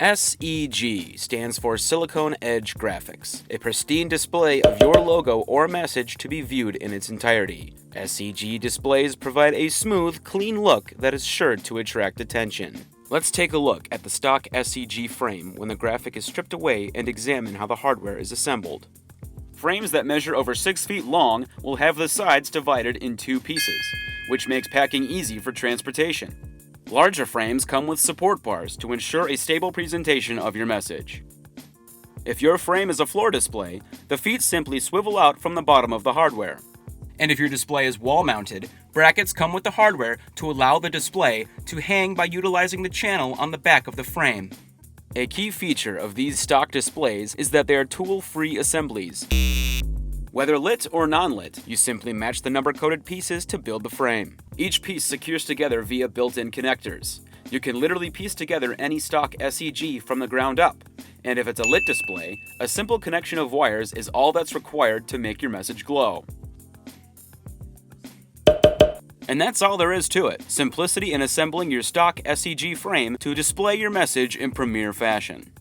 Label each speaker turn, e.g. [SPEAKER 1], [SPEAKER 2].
[SPEAKER 1] SEG stands for Silicone Edge Graphics, a pristine display of your logo or message to be viewed in its entirety. SEG displays provide a smooth, clean look that is sure to attract attention. Let's take a look at the stock SEG frame when the graphic is stripped away and examine how the hardware is assembled. Frames that measure over 6 feet long will have the sides divided in 2 pieces, which makes packing easy for transportation. Larger frames come with support bars to ensure a stable presentation of your message. If your frame is a floor display, the feet simply swivel out from the bottom of the hardware. And if your display is wall-mounted, brackets come with the hardware to allow the display to hang by utilizing the channel on the back of the frame. A key feature of these stock displays is that they are tool-free assemblies. Whether lit or non-lit, you simply match the number-coded pieces to build the frame. Each piece secures together via built-in connectors. You can literally piece together any stock SEG from the ground up. And if it's a lit display, a simple connection of wires is all that's required to make your message glow. And that's all there is to it. Simplicity in assembling your stock SEG frame to display your message in premier fashion.